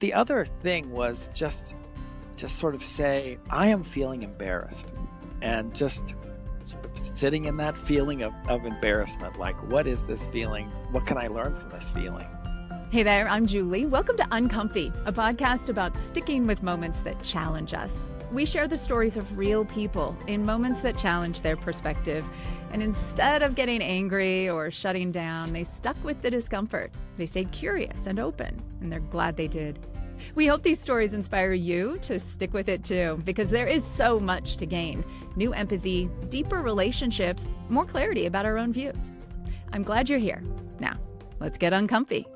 the other thing was just sort of say, I am feeling embarrassed, and just sort of sitting in that feeling of embarrassment. Like, what is this feeling? What can I learn from this feeling? Hey there, I'm Julie. Welcome to Uncomfy, a podcast about sticking with moments that challenge us. We share the stories of real people in moments that challenge their perspective. And instead of getting angry or shutting down, they stuck with the discomfort. They stayed curious and open, and they're glad they did. We hope these stories inspire you to stick with it too, because there is so much to gain. New empathy, deeper relationships, more clarity about our own views. I'm glad you're here. Now, let's get uncomfy.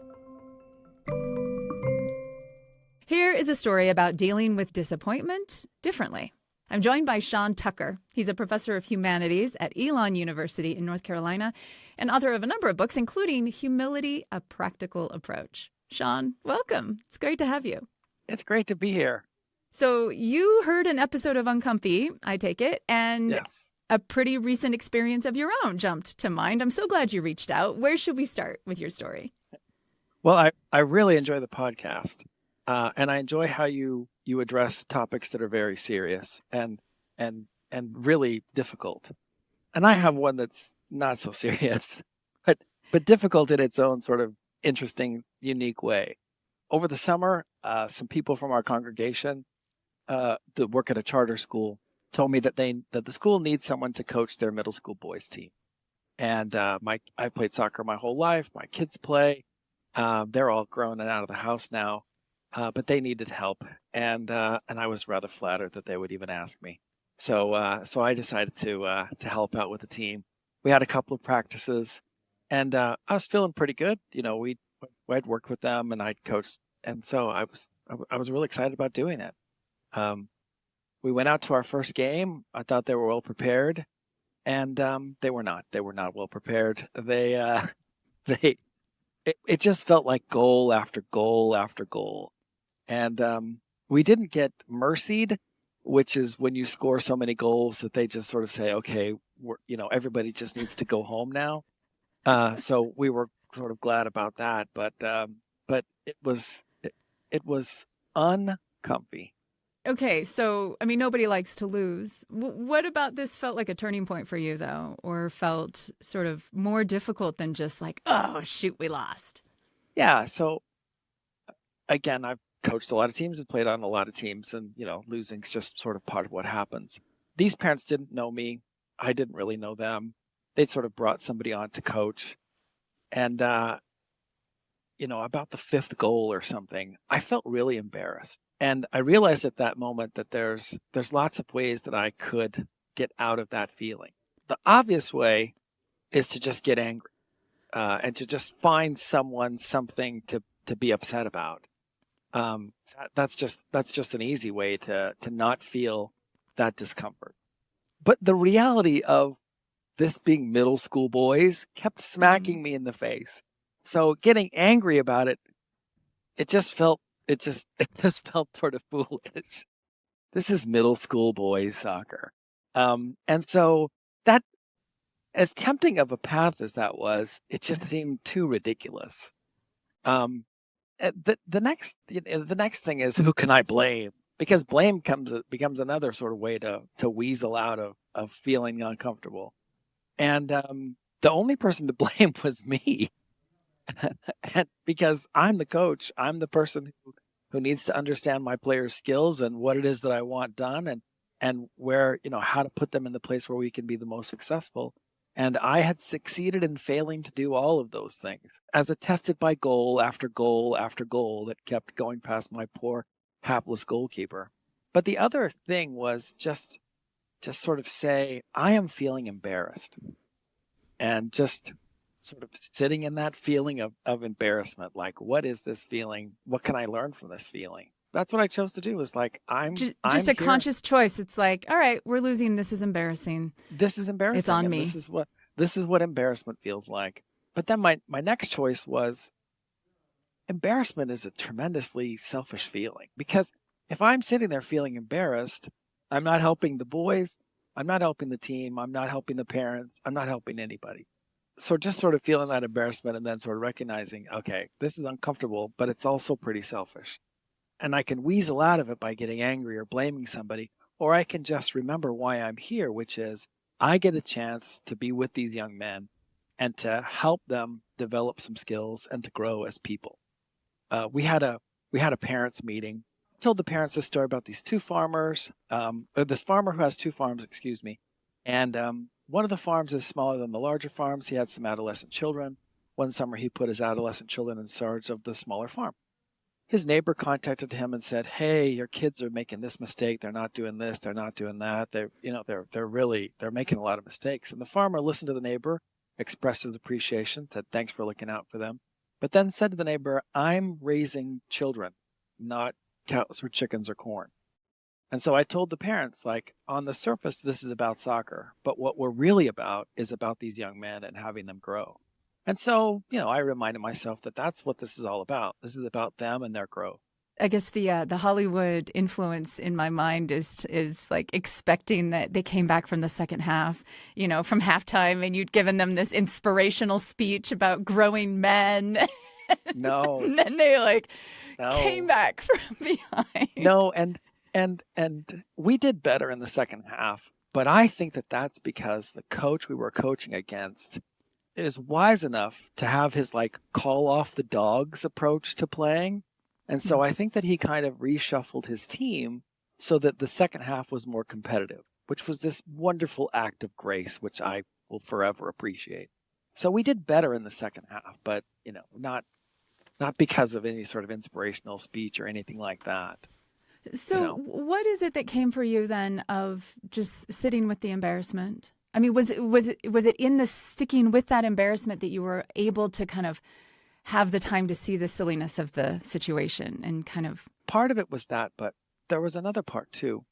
Here is a story about dealing with disappointment differently. I'm joined by Shawn Tucker. He's a professor of humanities at Elon University in North Carolina and author of a number of books, including Humility, A Practical Approach. Shawn, welcome. It's great to have you. It's great to be here. So you heard an episode of Uncomfy, I take it, and Yes. a pretty recent experience of your own jumped to mind. I'm so glad you reached out. Where should we start with your story? Well, I really enjoy the podcast. And I enjoy how you address topics that are very serious and really difficult. And I have one that's not so serious, but difficult in its own sort of interesting, unique way. Over the summer, some people from our congregation that work at a charter school told me that the school needs someone to coach their middle school boys team. And I played soccer my whole life. My kids play. They're all grown and out of the house now. But they needed help, and I was rather flattered that they would even ask me. So I decided to help out with the team. We had a couple of practices, and I was feeling pretty good. You know, I'd worked with them, and I'd coached, and so I was really excited about doing it. We went out to our first game. I thought they were well prepared, and they were not. They were not well prepared. It just felt like goal after goal after goal. And we didn't get mercied, which is when you score so many goals that they just sort of say, okay, everybody just needs to go home now. So we were sort of glad about that, but it was uncomfy. Okay, so, I mean, nobody likes to lose. What about this felt like a turning point for you, though, or felt sort of more difficult than just like, oh, shoot, we lost? Yeah, so, again, I've coached a lot of teams and played on a lot of teams, and, losing's just sort of part of what happens. These parents didn't know me. I didn't really know them. They'd sort of brought somebody on to coach. And, about the fifth goal or something, I felt really embarrassed. And I realized at that moment that there's lots of ways that I could get out of that feeling. The obvious way is to just get angry and to just find something to be upset about. That's just an easy way to not feel that discomfort. But the reality of this being middle school boys kept smacking me in the face. So getting angry about it, it just felt sort of foolish. This is middle school boys soccer. And so that, as tempting of a path as that was, it just seemed too ridiculous. The next thing is, who can I blame? Because blame becomes another sort of way to weasel out of feeling uncomfortable. And the only person to blame was me. And because I'm the coach, I'm the person who needs to understand my players' skills and what it is that I want done, and where, how to put them in the place where we can be the most successful. And I had succeeded in failing to do all of those things, as attested by goal after goal after goal that kept going past my poor, hapless goalkeeper. But the other thing was just sort of say, I am feeling embarrassed, and just sort of sitting in that feeling of embarrassment. Like, what is this feeling? What can I learn from this feeling? That's what I chose to do, was like, I'm just I'm a here. conscious choice. It's like, all right, we're losing. This is embarrassing. This is embarrassing. It's on and me. This is what embarrassment feels like. But then my next choice was, embarrassment is a tremendously selfish feeling, because if I'm sitting there feeling embarrassed, I'm not helping the boys, I'm not helping the team, I'm not helping the parents, I'm not helping anybody. So just sort of feeling that embarrassment and then sort of recognizing, okay, this is uncomfortable, but it's also pretty selfish. and I can weasel out of it by getting angry or blaming somebody, or I can just remember why I'm here, which is I get a chance to be with these young men and to help them develop some skills and to grow as people. We had a parents meeting. I told the parents this story about these two farmers, or this farmer who has two farms, excuse me. And one of the farms is smaller than the larger farms. He had some adolescent children. One summer, he put his adolescent children in charge of the smaller farm. His neighbor contacted him and said, "Hey, your kids are making this mistake. They're not doing this. They're not doing that. They're making a lot of mistakes." And the farmer listened to the neighbor, expressed his appreciation, said, "Thanks for looking out for them," but then said to the neighbor, "I'm raising children, not cows or chickens or corn." And so I told the parents, like, on the surface, this is about soccer, but what we're really about is about these young men and having them grow. And so, I reminded myself that that's what this is all about. This is about them and their growth. I guess the Hollywood influence in my mind is like expecting that they came back from the second half, from halftime, and you'd given them this inspirational speech about growing men. No. And then they came back from behind. No, and we did better in the second half, but I think that that's because the coach we were coaching against is wise enough to have his call off the dogs approach to playing. And so I think that he kind of reshuffled his team so that the second half was more competitive, which was this wonderful act of grace, which I will forever appreciate. So we did better in the second half, but not because of any sort of inspirational speech or anything like that. So what is it that came for you then of just sitting with the embarrassment? I mean, was it in the sticking with that embarrassment that you were able to kind of have the time to see the silliness of the situation and kind of... Part of it was that, but there was another part too,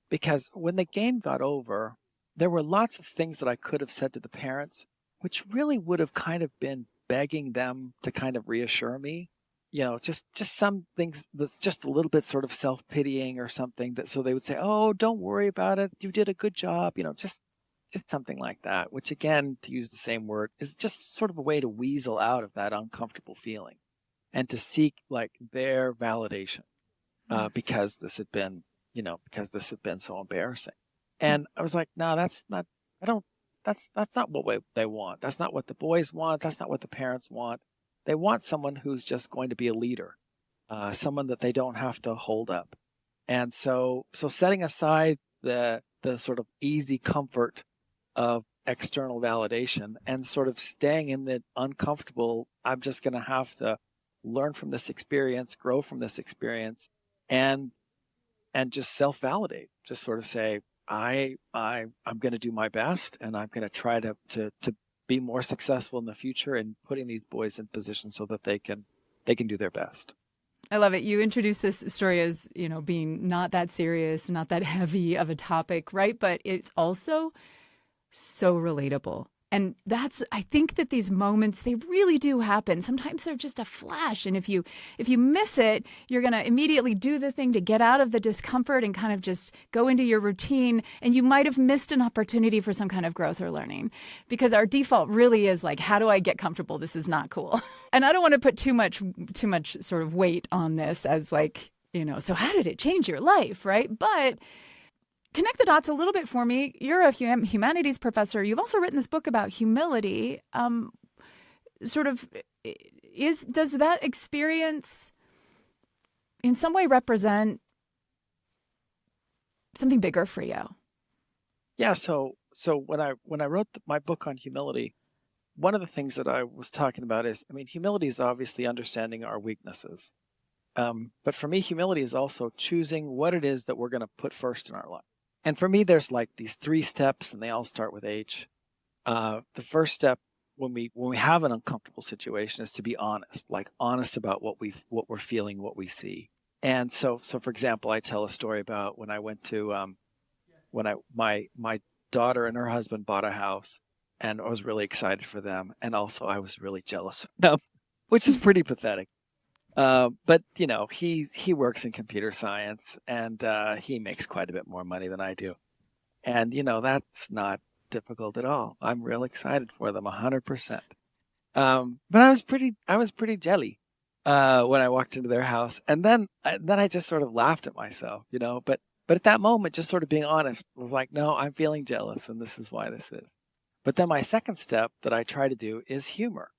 because when the game got over, there were lots of things that I could have said to the parents, which really would have kind of been begging them to kind of reassure me, just some things that's just a little bit sort of self-pitying or something, that so they would say, "Oh, don't worry about it. You did a good job," just something like that, which again, to use the same word, is just sort of a way to weasel out of that uncomfortable feeling and to seek their validation because this had been so embarrassing. And I was like, no, that's not what they want. That's not what the boys want. That's not what the parents want. They want someone who's just going to be a leader, someone that they don't have to hold up. And so setting aside the sort of easy comfort of external validation and sort of staying in the uncomfortable, I'm just going to have to learn from this experience, grow from this experience, and just self-validate. Just sort of say, I'm going to do my best, and I'm going to try to be more successful in the future and putting these boys in position so that they can do their best. I love it. You introduced this story as, being not that serious, not that heavy of a topic, right? But it's also so relatable. And I think that these moments, they really do happen. Sometimes they're just a flash. And if you miss it, you're going to immediately do the thing to get out of the discomfort and kind of just go into your routine. And you might have missed an opportunity for some kind of growth or learning, because our default really is how do I get comfortable? This is not cool. And I don't want to put too much sort of weight on this as so how did it change your life, right? But connect the dots a little bit for me. You're a humanities professor. You've also written this book about humility. Does that experience in some way represent something bigger for you? Yeah. So when I wrote my book on humility, one of the things that I was talking about is, humility is obviously understanding our weaknesses. But for me, humility is also choosing what it is that we're going to put first in our life. And for me, there's these 3 steps, and they all start with H. The first step when we have an uncomfortable situation is to be honest, honest about what we're feeling, what we see. And so for example, I tell a story about when I went to my daughter and her husband bought a house, and I was really excited for them, and also I was really jealous of them, which is pretty pathetic. But he works in computer science, and he makes quite a bit more money than I do. And that's not difficult at all. I'm real excited for them, 100%. But I was pretty jelly. when I walked into their house. And then I just sort of laughed at myself, but at that moment, just sort of being honest was like, no, I'm feeling jealous and this is why this is. But then my second step that I try to do is humor.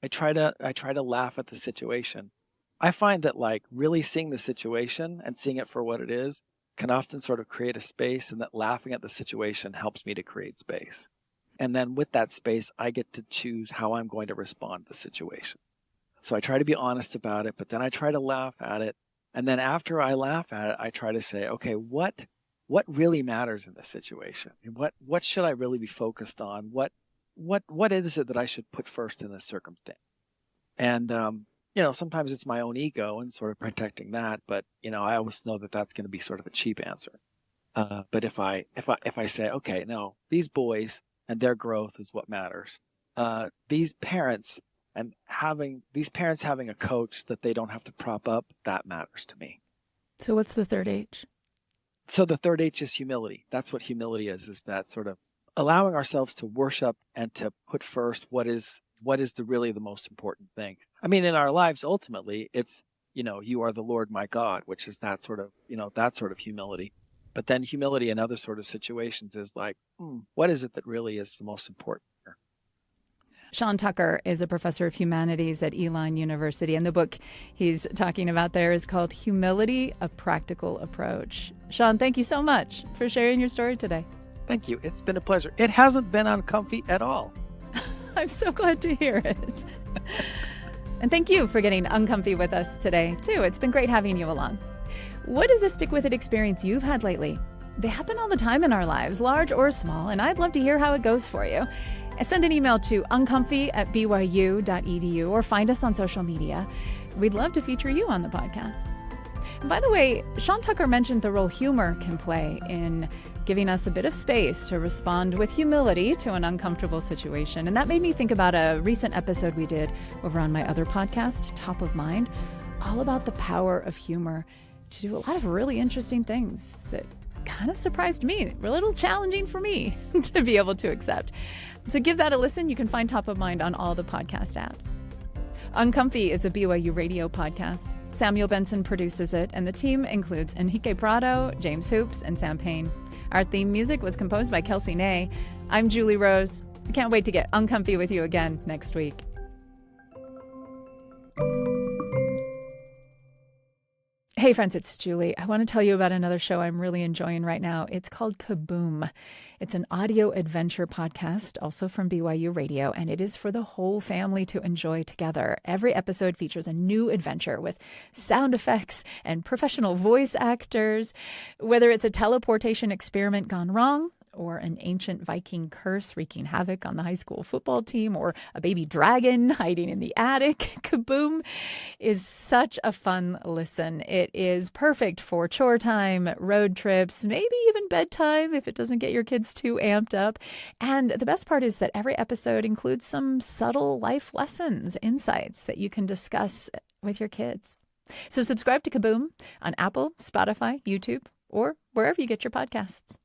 I try to laugh at the situation. I find that like really seeing the situation and seeing it for what it is can often sort of create a space, and that laughing at the situation helps me to create space. And then with that space, I get to choose how I'm going to respond to the situation. So I try to be honest about it, but then I try to laugh at it. And then after I laugh at it, I try to say, okay, what really matters in this situation? What should I really be focused on? What is it that I should put first in this circumstance? And, sometimes it's my own ego and sort of protecting that, but, I always know that that's going to be sort of a cheap answer. But if I say, okay, no, these boys and their growth is what matters. These parents having a coach that they don't have to prop up, that matters to me. So what's the third H? So the third H is humility. That's what humility is that sort of allowing ourselves to worship and to put first what is really the most important thing. I mean, in our lives, ultimately, it's, you are the Lord my God, which is that sort of humility. But then humility in other sort of situations is like, what is it that really is the most important here? Shawn Tucker is a professor of humanities at Elon University, and the book he's talking about there is called Humility, A Practical Approach. Shawn, thank you so much for sharing your story today. Thank you. It's been a pleasure. It hasn't been uncomfy at all. I'm so glad to hear it. And thank you for getting uncomfy with us today, too. It's been great having you along. What is a stick-with-it experience you've had lately? They happen all the time in our lives, large or small, and I'd love to hear how it goes for you. Send an email to uncomfy@byu.edu or find us on social media. We'd love to feature you on the podcast. And by the way, Shawn Tucker mentioned the role humor can play in giving us a bit of space to respond with humility to an uncomfortable situation. And that made me think about a recent episode we did over on my other podcast, Top of Mind, all about the power of humor to do a lot of really interesting things that kind of surprised me, a little challenging for me to be able to accept. So give that a listen. You can find Top of Mind on all the podcast apps. Uncomfy is a BYU radio podcast. Samuel Benson produces it, and the team includes Enrique Prado, James Hoops, and Sam Payne. Our theme music was composed by Kelsey Ney. I'm Julie Rose. I can't wait to get uncomfy with you again next week. Hey friends, it's Julie. I want to tell you about another show I'm really enjoying right now. It's called Kaboom. It's an audio adventure podcast, also from BYU Radio, and it is for the whole family to enjoy together. Every episode features a new adventure with sound effects and professional voice actors. Whether it's a teleportation experiment gone wrong, or an ancient Viking curse wreaking havoc on the high school football team, or a baby dragon hiding in the attic, Kaboom is such a fun listen. It is perfect for chore time, road trips, maybe even bedtime if it doesn't get your kids too amped up. And the best part is that every episode includes some subtle life lessons, insights that you can discuss with your kids. So subscribe to Kaboom on Apple, Spotify, YouTube, or wherever you get your podcasts.